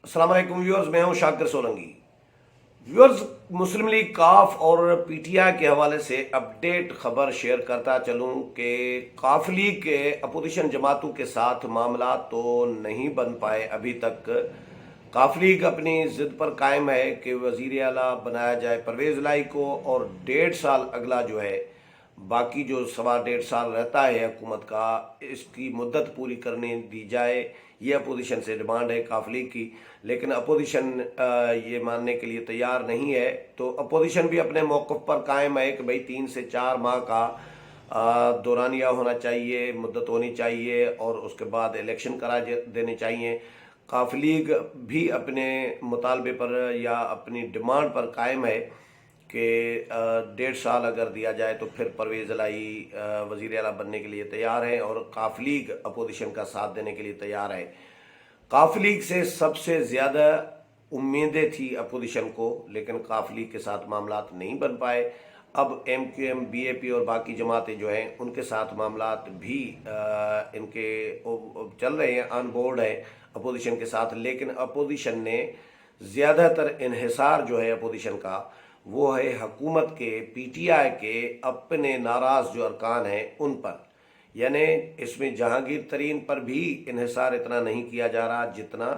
अस्सलाम वालेकुम व्यूअर्स, मैं हूं शाकिर सोलंकी। व्यूअर्स, मुस्लिम लीग काफ और पीटीआई के हवाले से अपडेट खबर शेयर करता चलूं कि काफ लीग के अपोजिशन जमातों के साथ मामला तो नहीं बन पाए अभी तक। काफ लीग अपनी जिद पर कायम है कि वजीर आला बनाया जाए परवेज लाई को, और 1.5 साल अगला जो है, बाकी जो 1.5 साल रहता है हुकूमत का, इसकी मुद्दत पूरी करने दी जाए। ये अपोजिशन से डिमांड है काफ लीग की, लेकिन अपोजिशन ये मानने के लिए तैयार नहीं है। तो अपोजिशन भी अपने मौक़िफ़ पर कायम है कि भाई 3 से 4 माह का दौरानिया होना चाहिए, मुद्दत होनी चाहिए, और उसके बाद इलेक्शन करा देने चाहिए। काफ लीग भी अपने मुतालबे पर या अपनी डिमांड पर कायम है कि 1.5 साल अगर दिया जाए तो फिर परवेज लाई वज़ीर आला बनने के लिए तैयार है, और काफ लीग अपोजिशन का साथ देने के लिए तैयार है। काफ लीग से सबसे ज़्यादा उम्मीदें थी अपोजिशन को, लेकिन काफ लीग के साथ मामलात नहीं बन पाए। अब MQM, BAP और बाकी जमातें जो हैं उनके साथ मामलात भी इनके चल रहे हैं, ऑन बोर्ड है अपोजिशन के साथ। लेकिन अपोजिशन ने ज़्यादातर इन्हिसार जो है अपोजिशन का, वो है हुकूमत के, PTI के अपने नाराज़ जो अरकान हैं उन पर। यानी इसमें जहांगीर तरीन पर भी इन्हिसार इतना नहीं किया जा रहा जितना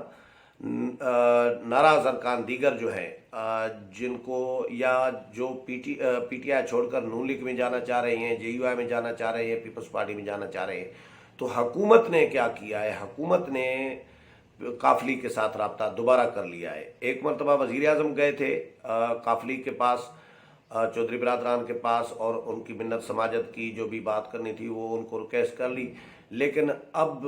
नाराज़ अरकान दीगर जो है, जिनको या जो PTI छोड़कर नून लीग में जाना चाह रहे हैं, JUI में जाना चाह रहे हैं, पीपल्स पार्टी में जाना चाह रहे हैं। तो हुकूमत ने क्या किया है, हुकूमत ने काफ लीग के साथ राब्ता दोबारा कर लिया है। एक मरतबा वज़ीर आज़म गए थे काफ लीग के पास, चौधरी बरादरान के पास, और उनकी मिन्नत समाजत की जो भी बात करनी थी वो उनको रिक्वेस्ट कर ली। लेकिन अब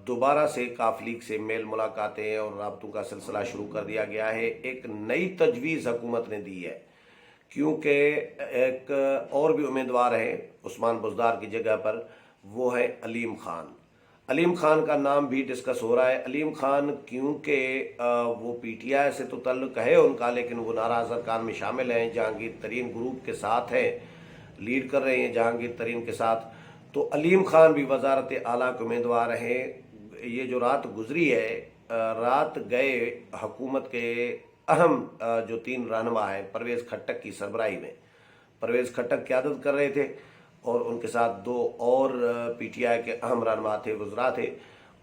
दोबारा से काफ लीग से मेल मुलाकातें और राब्तों का सिलसिला शुरू कर दिया गया है। एक नई तजवीज़ हुकूमत ने दी है, क्योंकि एक और भी उम्मीदवार है उस्मान बुज़दार की जगह पर, वो है अलीम खान। अलीम खान का नाम भी डिस्कस हो रहा है। अलीम खान क्योंकि वो PTI से तो तल्लुक़ है उनका, लेकिन वो नाराज़ अरकान में शामिल हैं, जहांगीर तरीन ग्रुप के साथ है, लीड कर रहे हैं जहांगीर तरीन के साथ। तो अलीम खान भी वज़ारत आला के उम्मीदवार हैं। ये जो रात गुजरी है, रात गए हुकूमत के अहम जो 3 रहनुमा हैं, परवेज़ खट्टक की सरबराही में, परवेज़ खट्टक क़यादत कर रहे थे, और उनके साथ 2 और PTI के अहम रहनुमा थे, वज़रा थे,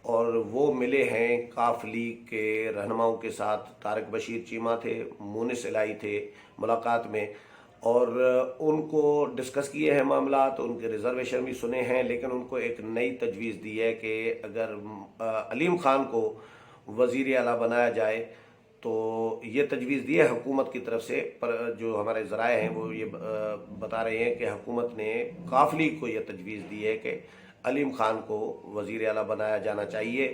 और वो मिले हैं काफ लीग के रहनुमाओं के साथ। तारिक बशीर चीमा थे, मुनिस इलाही थे मुलाकात में, और उनको डिस्कस किए हैं मामला, तो उनके रिजर्वेशन भी सुने हैं। लेकिन उनको एक नई तजवीज़ दी है कि अगर अलीम खान को वज़ीर आला बनाया जाए, तो ये तजवीज़ दी है हुकूमत की तरफ से। पर जो हमारे ज़राए हैं वो ये बता रहे हैं कि हुकूमत ने काफ लीग को ये तजवीज़ दी है कि अलीम खान को वज़ीर आला बनाया जाना चाहिए,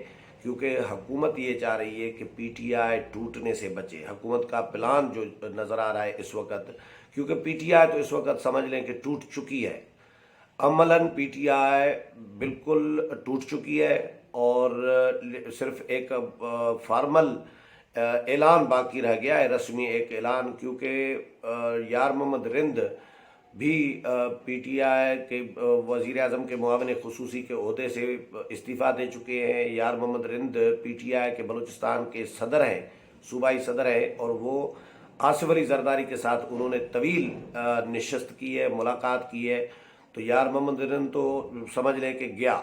क्योंकि हुकूमत ये चाह रही है कि PTI टूटने से बचे। हुकूमत का प्लान जो नज़र आ रहा है इस वक्त, क्योंकि PTI तो इस वक्त समझ लें कि टूट चुकी है, अमलन PTI बिल्कुल टूट चुकी है, और सिर्फ एक फार्मल ऐलान बाकी रह गया है, रस्मी एक ऐलान। क्योंकि यार मोहम्मद रिंद भी PTI के वज़ीर आज़म के मुआविन ख़ुसूसी के ओहदे से इस्तीफ़ा दे चुके हैं। यार मोहम्मद रिंद PTI के बलूचिस्तान के सदर हैं, सूबाई सदर हैं, और वो आसिफ अली ज़रदारी के साथ उन्होंने तवील नशस्त की है, मुलाकात की है। तो यार मोहम्मद रिंद तो समझ लें कि गया।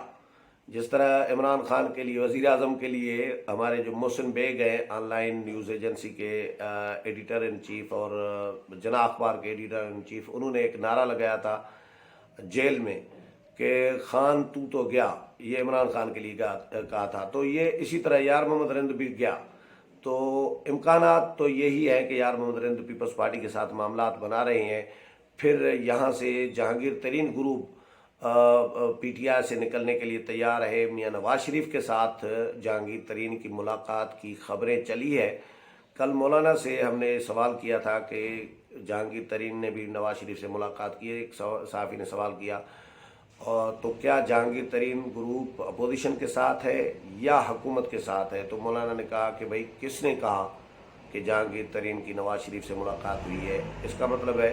जिस तरह इमरान खान के लिए, वज़ीर आज़म के लिए हमारे जो मोहसिन बेग हैं, ऑनलाइन न्यूज़ एजेंसी के एडिटर इन चीफ और जना अखबार के एडिटर इन चीफ, उन्होंने एक नारा लगाया था जेल में कि खान तू तो गया, ये इमरान खान के लिए कहा था। तो ये इसी तरह यार मोहम्मद रिंद भी गया। तो इम्कानात तो यही है कि यार मोहम्मद रिंद पीपल्स पार्टी के साथ मामलात बना रहे हैं। फिर यहाँ से जहांगीर तरीन ग्रुप PTI से निकलने के लिए तैयार है। मियां नवाज शरीफ के साथ जहांगीर तरीन की मुलाकात की खबरें चली है। कल मौलाना से हमने सवाल किया था कि जहांगीर तरीन ने भी नवाज शरीफ से मुलाकात की है, एक सहाफ़ी ने सवाल किया, और तो क्या जहांगीर तरीन ग्रुप अपोजिशन के साथ है या हुकूमत के साथ है। तो मौलाना ने कहा कि भाई किसने कहा कि जहांगीर तरीन की नवाज शरीफ से मुलाकात हुई है। इसका मतलब है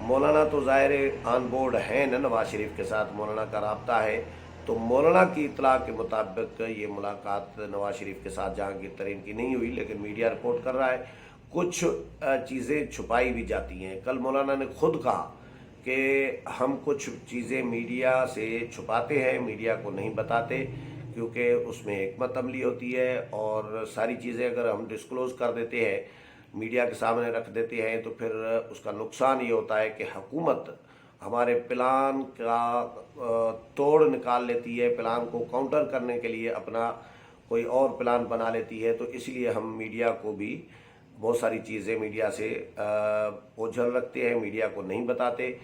मौलाना तो ज़ाहिर ऑन बोर्ड हैं न नवाज शरीफ के साथ, मौलाना का राब्ता है। तो मौलाना की इतला के मुताबिक ये मुलाकात नवाज शरीफ के साथ जहांगीर तरीन की नहीं हुई, लेकिन मीडिया रिपोर्ट कर रहा है कुछ चीज़ें छुपाई भी जाती हैं। कल मौलाना ने खुद कहा कि हम कुछ चीज़ें मीडिया से छुपाते हैं, मीडिया को नहीं बताते, क्योंकि उसमें हिकमत अमली होती है और सारी चीज़ें अगर हम डिस्क्लोज़ कर देते हैं, मीडिया के सामने रख देते हैं, तो फिर उसका नुकसान ये होता है कि हुकूमत हमारे प्लान का तोड़ निकाल लेती है, प्लान को काउंटर करने के लिए अपना कोई और प्लान बना लेती है। तो इसलिए हम मीडिया को भी बहुत सारी चीज़ें मीडिया से ओझल रखते हैं, मीडिया को नहीं बताते।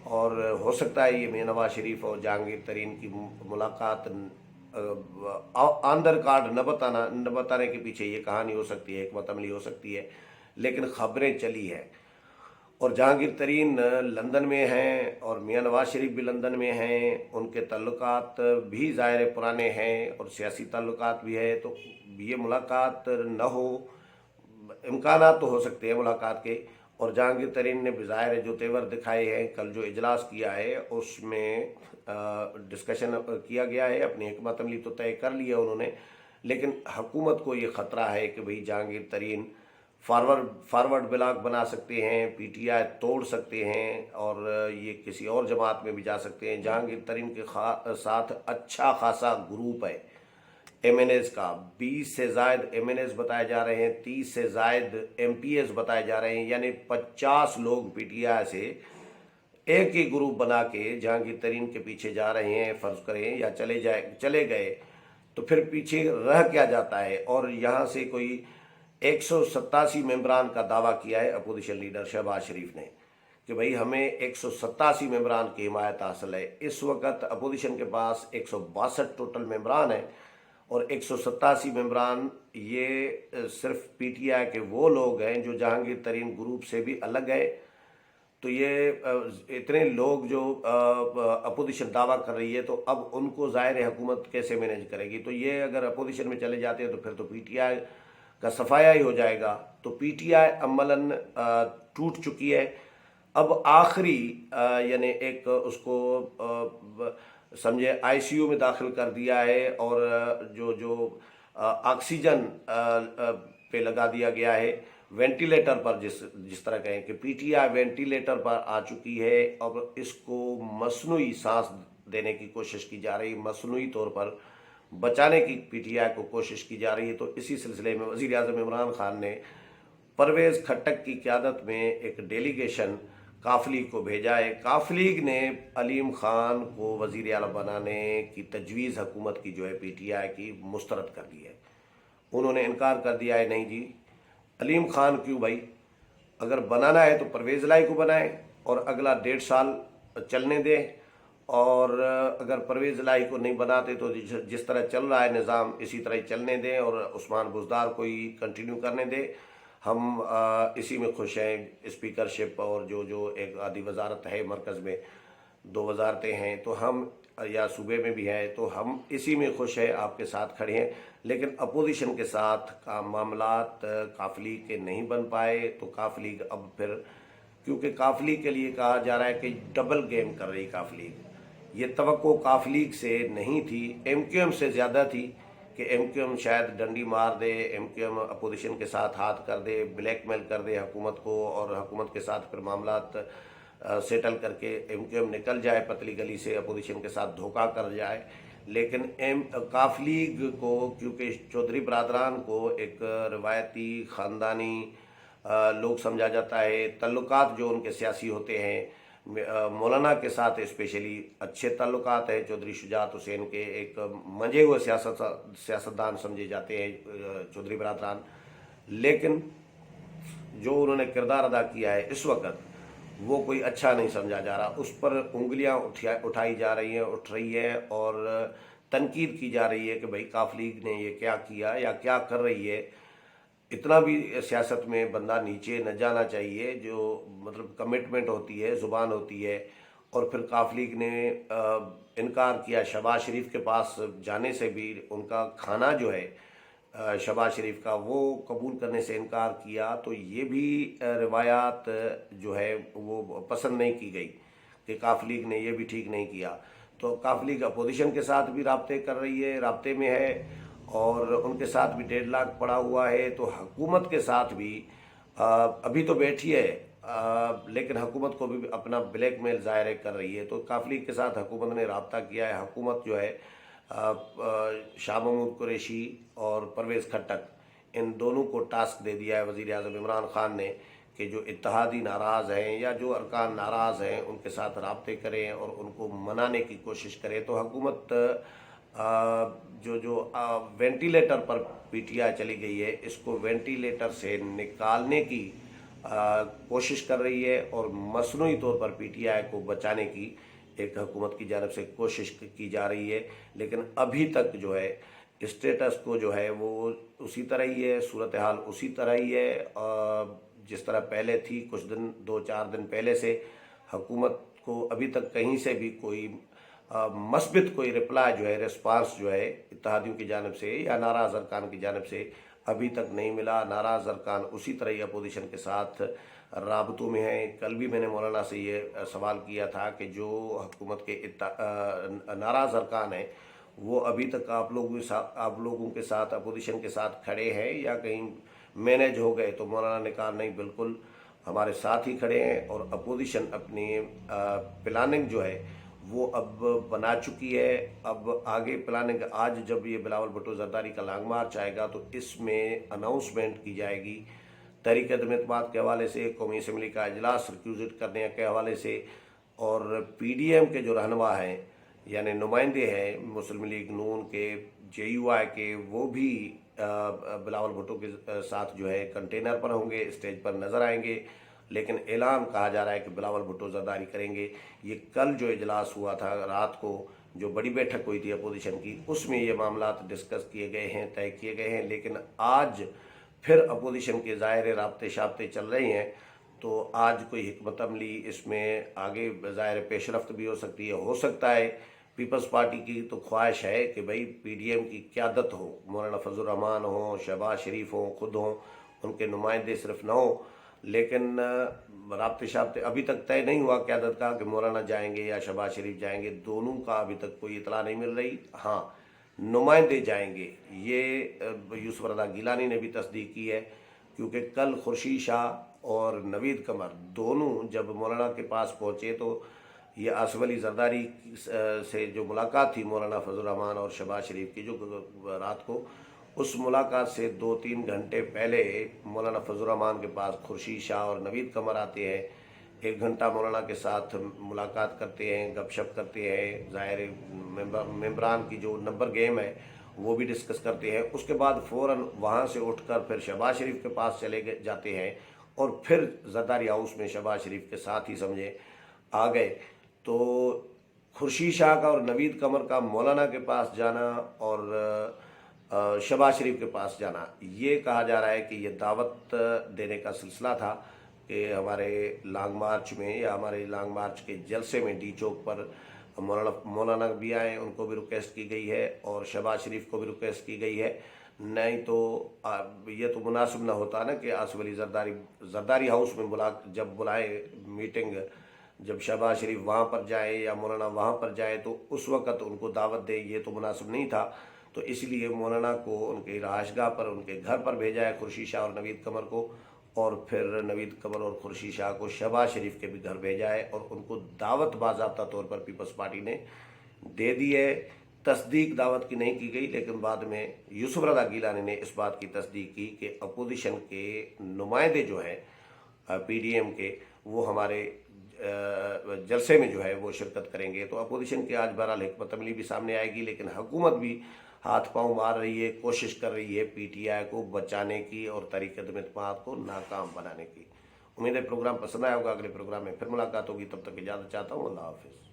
और हो सकता है ये नवाज शरीफ और जहांगीर तरीन की मुलाकात आंदर कार्ड न बताने के पीछे ये कहानी हो सकती है, हिकमत अमली हो सकती है, लेकिन खबरें चली है। और जहांगीर तरीन लंदन में हैं और मियां नवाज शरीफ भी लंदन में हैं, उनके ताल्लुकात भी ज़ाहिर पुराने हैं और सियासी ताल्लुकात भी है। तो ये मुलाकात न हो, इम्कानात तो हो सकते हैं मुलाकात के। और जहांगीर तरीन ने ज़ाहिर जो तेवर दिखाए हैं, कल जो इजलास किया है उसमें डिस्कशन किया गया है, अपनी हिकमत अमली तो तय कर ली है उन्होंने, लेकिन हुकूमत को ये ख़तरा है कि भाई जहांगीर तरीन फॉरवर्ड ब्लॉक बना सकते हैं, पीटीआई तोड़ सकते हैं और ये किसी और जमात में भी जा सकते हैं। जहांगीर तरीन के साथ अच्छा खासा ग्रुप है एमएनएस का, 20 से ज़ायद एमएनएस बताए जा रहे हैं, 30 से ज़ायद एमपीएस बताए जा रहे हैं, यानी 50 लोग पीटीआई से एक ही ग्रुप बना के जहांगीर तरीन के पीछे जा रहे हैं। फ़र्ज करें या चले गए तो फिर पीछे रह क्या जाता है। और यहाँ से कोई 187 मेंबरान का दावा किया है अपोजिशन लीडर शहबाज शरीफ ने कि भाई हमें 187 मेंबरान की हिमायत हासिल है। इस वक्त अपोजिशन के पास 162 टोटल मेंबरान हैं और 187 मेंबरान ये सिर्फ पीटीआई के वो लोग हैं जो जहांगीर तरीन ग्रुप से भी अलग है। तो ये इतने लोग जो अपोजिशन दावा कर रही है, तो अब उनको ज़ाहिर हुकूमत कैसे मैनेज करेगी। तो ये अगर अपोजिशन में चले जाते हैं तो फिर तो पीटीआई का सफाया ही हो जाएगा। तो पीटीआई अमलन टूट चुकी है। अब आखिरी यानी एक उसको समझे आईसीयू में दाखिल कर दिया है और जो ऑक्सीजन पे लगा दिया गया है, वेंटिलेटर पर, जिस तरह कहें कि पीटीआई वेंटिलेटर पर आ चुकी है। अब इसको मसनूई सांस देने की कोशिश की जा रही है, मसनूई तौर पर बचाने की पीटीआई को कोशिश की जा रही है। तो इसी सिलसिले में वज़ीर आज़म इमरान खान ने परवेज़ खट्टक की क़यादत में एक डेलीगेशन काफली को भेजा है। काफली ने अलीम खान को वज़ीर आला बनाने की तजवीज़ हुकूमत की जो है पीटीआई की मुस्तरद कर दी है। उन्होंने इनकार कर दिया है, नहीं जी अलीम खान क्यों भाई, अगर बनाना है तो परवेज़ लाई को बनाए और अगला 1.5 साल चलने दें, और अगर परवेज़ लाई को नहीं बनाते तो जिस तरह चल रहा है निज़ाम इसी तरह चलने दें और उस्मान बुज़दार को ही कंटिन्यू करने दें। हम इसी में खुश हैं। स्पीकरशिप और जो एक आधी वजारत है, मरकज़ में 2 वजारतें हैं, तो हम या सूबे में भी हैं, तो हम इसी में खुश हैं, आपके साथ खड़े हैं। लेकिन अपोजिशन के साथ का मामलात काफली के नहीं बन पाए, तो काफली अब फिर, क्योंकि काफली के लिए कहा जा रहा है कि डबल गेम कर रही काफली, ये तवक्को काफली से नहीं थी, एमक्यूएम से ज़्यादा थी कि एमक्यूएम शायद डंडी मार दे, एमक्यूएम अपोजिशन के साथ हाथ कर दे, ब्लैकमेल कर दे हुकूमत को, और हुकूमत के साथ फिर मामलात सेटल करके एमक्यूएम निकल जाए पतली गली से, अपोजिशन के साथ धोखा कर जाए। लेकिन काफलीग को, क्योंकि चौधरी बरादरान को एक रवायती ख़ानदानी लोग समझा जाता है, तल्लुकात जो उनके सियासी होते हैं, मौलाना के साथ स्पेशली अच्छे ताल्लुकात हैं, चौधरी शुजात हुसैन के एक मंजे हुए सियासतदान समझे जाते हैं चौधरी बरादरान। लेकिन जो उन्होंने किरदार अदा किया है इस वक्त, वो कोई अच्छा नहीं समझा जा रहा, उस पर उंगलियां उठाई जा रही हैं, उठ रही है, और तनकीद की जा रही है कि भाई काफ लीग ने ये क्या किया या क्या कर रही है। इतना भी सियासत में बंदा नीचे न जाना चाहिए, जो मतलब कमिटमेंट होती है, ज़ुबान होती है। और फिर काफ लीग ने इनकार किया शहबाज शरीफ के पास जाने से भी, उनका खाना जो है शहबाज शरीफ का वो कबूल करने से इनकार किया। तो ये भी रिवायात जो है वो पसंद नहीं की गई कि काफ लीग ने ये भी ठीक नहीं किया। तो काफ लीग अपोजिशन के साथ भी राब्ते कर रही है, राब्ते में है, और उनके साथ भी डेडलॉक पड़ा हुआ है। तो हुकूमत के साथ भी अभी तो बैठी है, लेकिन हुकूमत को भी अपना ब्लैकमेल ज़ाहिर कर रही है। तो काफ लीग के साथ हुकूमत ने राब्ता किया है। हुकूमत जो है शाह महमूद कुरैशी और परवेज़ खट्टक, इन दोनों को टास्क दे दिया है वज़ीर आज़म इमरान खान ने कि जो इत्तेहादी नाराज़ हैं या जो अरकान नाराज़ हैं उनके साथ राब्ते करें और उनको मनाने की कोशिश करें। तो हुकूमत जो वेंटिलेटर पर पीटीआई चली गई है, इसको वेंटिलेटर से निकालने की कोशिश कर रही है और मसनूई तौर पर पीटीआई को बचाने की एक हुकूमत की जानिब से कोशिश की जा रही है। लेकिन अभी तक जो है स्टेटस को जो है वो उसी तरह ही है, सूरत हाल उसी तरह ही है जिस तरह पहले थी। कुछ दिन 2-4 दिन पहले से हुकूमत को अभी तक कहीं से भी कोई मस्बित कोई रिप्लाई जो है, रिस्पांस जो है इत्तेहादियों की जानिब से या नाराज़ अरकान की जानिब से अभी तक नहीं मिला। नाराज़ अरकान उसी तरह ही अपोजिशन के साथ राबतों में हैं। कल भी मैंने मौलाना से ये सवाल किया था कि जो हुकूमत के नाराज़ अरकान हैं वो अभी तक आप लोगों के साथ अपोजिशन के साथ खड़े हैं या कहीं मैनेज हो गए। तो मौलाना ने कहा नहीं, बिल्कुल हमारे साथ ही खड़े हैं और अपोजिशन अपनी प्लानिंग जो है वो अब बना चुकी है। अब आगे प्लानिंग, आज जब ये बिलावल भुट्टो जरदारी का लॉन्ग मार्च आएगा तो इसमें अनाउंसमेंट की जाएगी तहरीक अदम एतमाद के हवाले से, कौमी असम्बली का इजलास रिक्यूजिट करने के हवाले से, और पीडीएम के जो रहनुमा हैं यानी नुमाइंदे हैं मुस्लिम लीग नून के, जेयूआई के, वो भी बिलावल भुट्टो के साथ जो है कंटेनर पर होंगे, स्टेज पर नज़र आएंगे। लेकिन ऐलान कहा जा रहा है कि बिलावल भुट्टो जरदारी करेंगे। ये कल जो इजलास हुआ था रात को, जो बड़ी बैठक हुई थी अपोजिशन की, उसमें ये मामला डिस्कस किए गए हैं, तय किए गए हैं। लेकिन आज फिर अपोजिशन के ज़ाहिर राब्ते शाब्ते चल रहे हैं। तो आज कोई हिकमत अमली इसमें आगे ज़ाहिर पेशरफ्त भी हो सकती है। हो सकता है पीपल्स पार्टी की तो ख्वाहिश है कि भाई पीडीएम की क़यादत हो, मौलाना फजल रहमान हो, शहबाज शरीफ हो, खुद हों, उनके नुमाइंदे सिर्फ न हो। लेकिन राब्ते शाब्ते अभी तक तय नहीं हुआ क़यादत का कि मौलाना जाएंगे या शहबाज शरीफ जाएंगे, दोनों का अभी तक कोई इतला नहीं मिल रही। हाँ, नुमाइंदे जाएंगे, ये यूसुफ रज़ा गिलानी ने भी तस्दीक की है, क्योंकि कल खुर्शीद शाह और नवीद कमर दोनों जब मौलाना के पास पहुँचे तो ये आसिफ अली जरदारी से जो मुलाकात थी मौलाना फजल रहमान और शहबाज शरीफ की, जो रात को, उस मुलाकात से 2-3 घंटे पहले मौलाना फजल रहमान के पास खुर्शीद शाह और नवीद कमर आते हैं। 1 घंटा मौलाना के साथ मुलाकात करते हैं, गपशप करते हैं, ज़ाहिर मेम्बरान की जो नंबर गेम है वो भी डिस्कस करते हैं। उसके बाद फ़ौरन वहाँ से उठकर फिर शहबाज शरीफ के पास चले जाते हैं और फिर जरदारी हाउस में शहबाज शरीफ के साथ ही समझे आ गए। तो खुर्शीद शाह का और नवीद कमर का मौलाना के पास जाना और शहबाज शरीफ के पास जाना, ये कहा जा रहा है कि ये दावत देने का सिलसिला था कि हमारे लॉन्ग मार्च में या हमारे लॉन्ग मार्च के जलसे में डी चौक पर मौलाना भी आए, उनको भी रिक्वेस्ट की गई है और शहबाज शरीफ को भी रिक्वेस्ट की गई है। नहीं तो ये तो मुनासिब ना होता ना कि आसिफ अली जरदारी हाउस में जब बुलाए मीटिंग, जब शहबाज शरीफ वहाँ पर जाए या मौलाना वहाँ पर जाए तो उस वक़्त उनको दावत दे, ये तो मुनासिब नहीं था। तो इसलिए मौलाना को उनके रहायशगाह पर, उनके घर पर भेजा है खुर्शीद शाह और नवीद कमर को, और फिर नवीद कमर और खुर्शीद शाह को शहबाज शरीफ के भी घर भेजा है और उनको दावत बाज़ाब्ता तौर पर पीपल्स पार्टी ने दे दी है। तस्दीक दावत की नहीं की गई, लेकिन बाद में यूसुफ रज़ा गिलानी ने इस बात की तस्दीक की कि अपोजिशन के नुमाइंदे जो हैं पीडीएम के, वो हमारे जलसे में जो है वो शिरकत करेंगे। तो अपोजिशन की आज बहरहाल हिकमत अमली भी सामने आएगी, लेकिन हुकूमत भी हाथ पांव मार रही है, कोशिश कर रही है पीटीआई को बचाने की और तहरीक अदम एतमाद को नाकाम बनाने की। उम्मीद है प्रोग्राम पसंद आया होगा। अगले प्रोग्राम में फिर मुलाकात होगी, तब तक इजाज़त चाहता हूँ। अल्लाह हाफिज़।